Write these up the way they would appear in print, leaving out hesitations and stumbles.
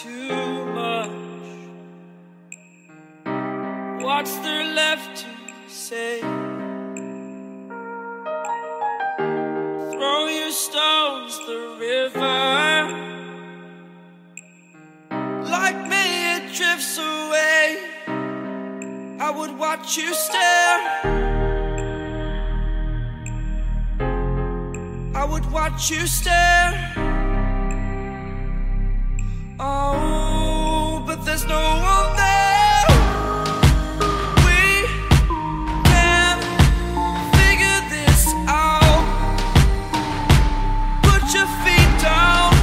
too much. What's there left to say? Throw your stones the river. Like me it drifts away. I would watch you stare. I would watch you stare. Oh, but there's no one there. We can figure this out. Put your feet down.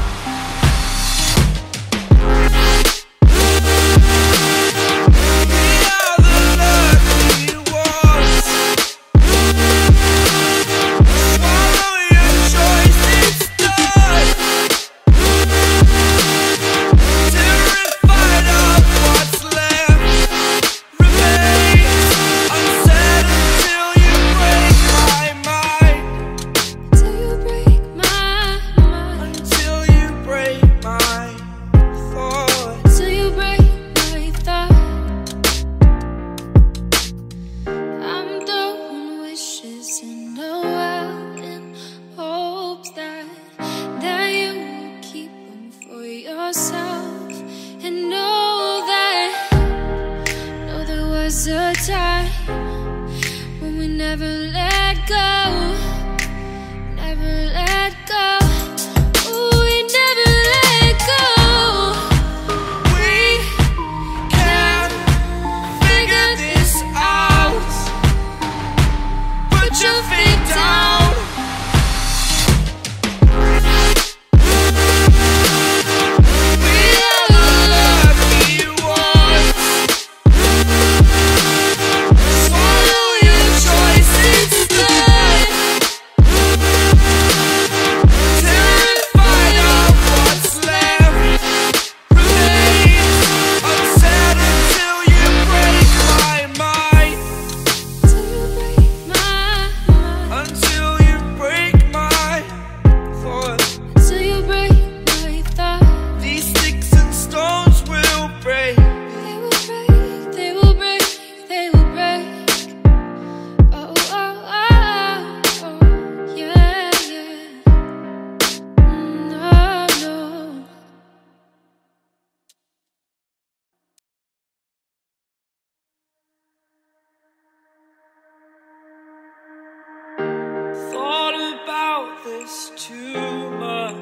We are the lucky ones. Swallow your choice, it's done. Terrified of what's left remains unsaid until you break my mind. Till you break my mind. Until you break my thought. Till you break my thought. I'm throwing wishes in the well in hopes that you will keep them for yourself. And know there was a time when we never let go. Never let go. Ooh, we never let go. We can figure this out. Put your feet down. We are the lucky ones. Swallow your choice, it's done. Terrified of what's left remains unsaid until you break my mind. Till you break my mind. Until you break my thought. Till you break my thought. These sticks and stones will break. They will break, they will break, they will break. Oh, oh, oh, oh, yeah, yeah. No, no. Thought about this too much.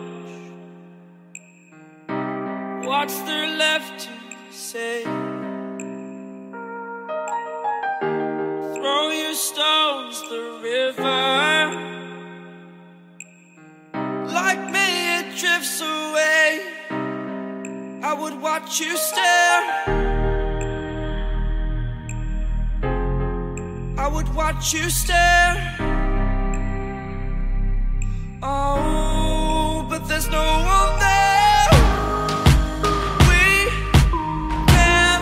What's there left to say? Throw your stones the river. Like me it drifts away. I would watch you stare. I would watch you stare. Oh, but there's no one there. We can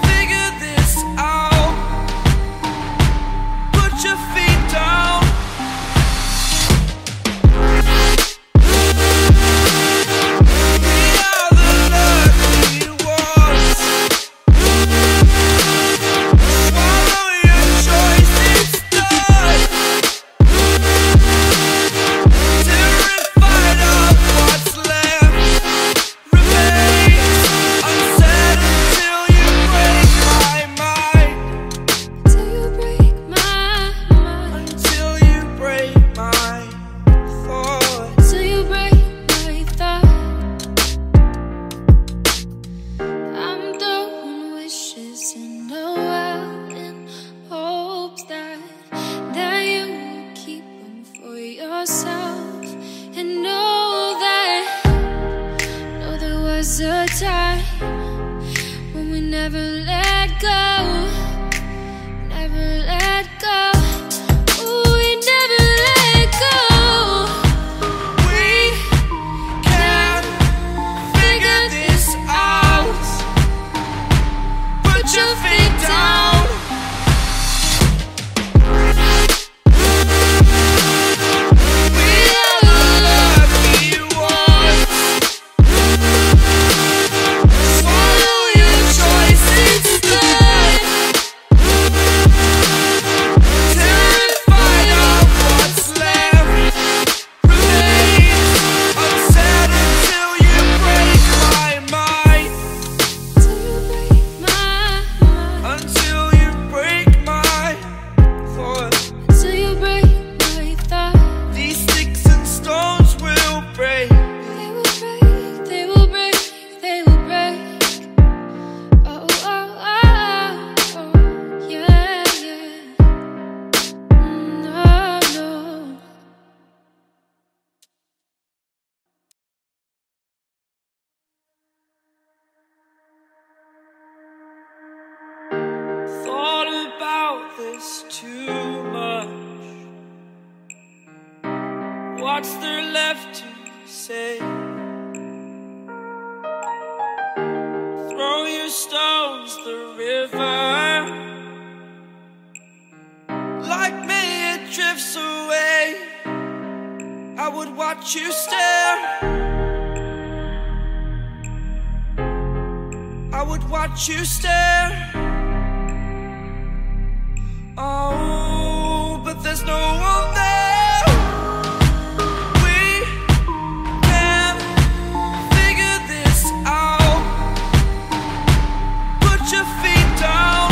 figure this out. Put your feet down. We are the lucky ones. Swallow your choice, it's done. Terrified of what's left remains unsaid until you break my mind. Till you break my mind. Until you break my thought. Till you break my thought. I'm throwing wishes in the well in hopes that you will keep them for yourself. And know there was a time when we never let go. Never let go. Ooh, we never let go. We can figure this out. Put your feet down. We are the lucky ones. too much. What's there left to say? Throw your stones the river. Like me it drifts away. I would watch you stare. I would watch you stare. Oh, but there's no one there. We can figure this out. Put your feet down.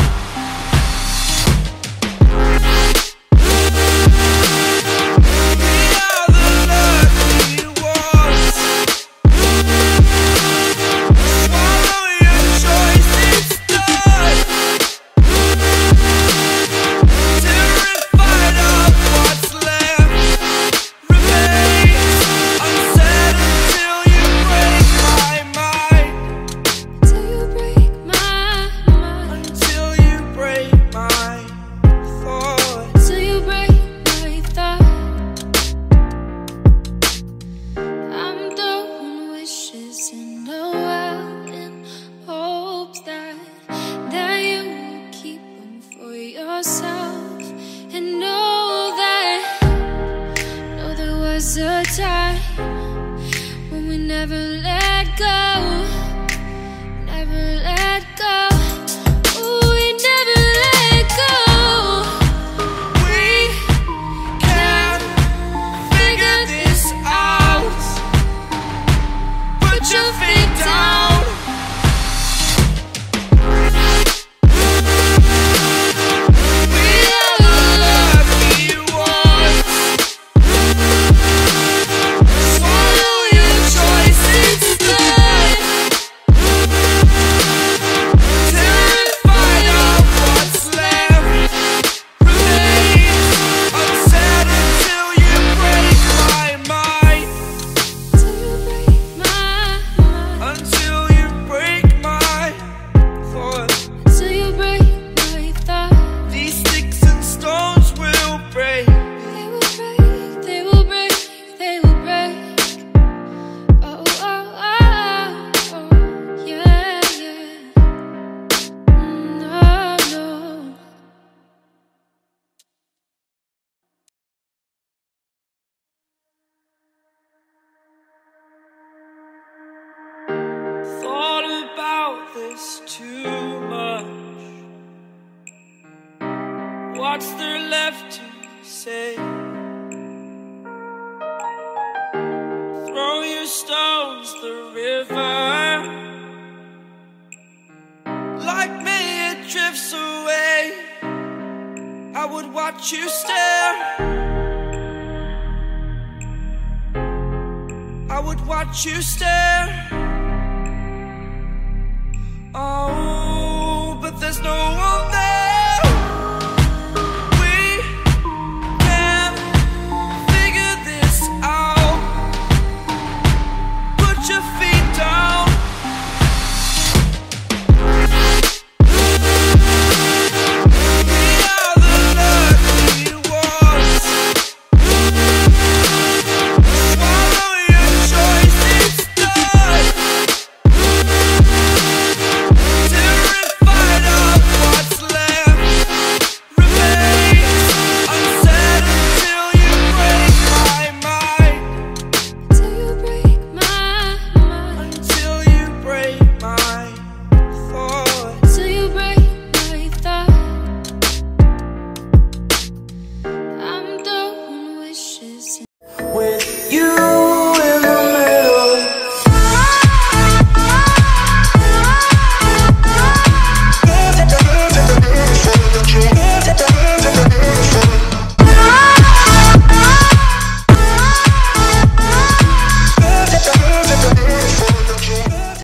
A time when we never let go, never let go. Ooh, we never let go. We can figure this out. Put your feet down. Thought about this too much. What's there left to say? Throw your stones the river. Like me it drifts away. I would watch you stare. I would watch you stare. Oh, but there's no one there.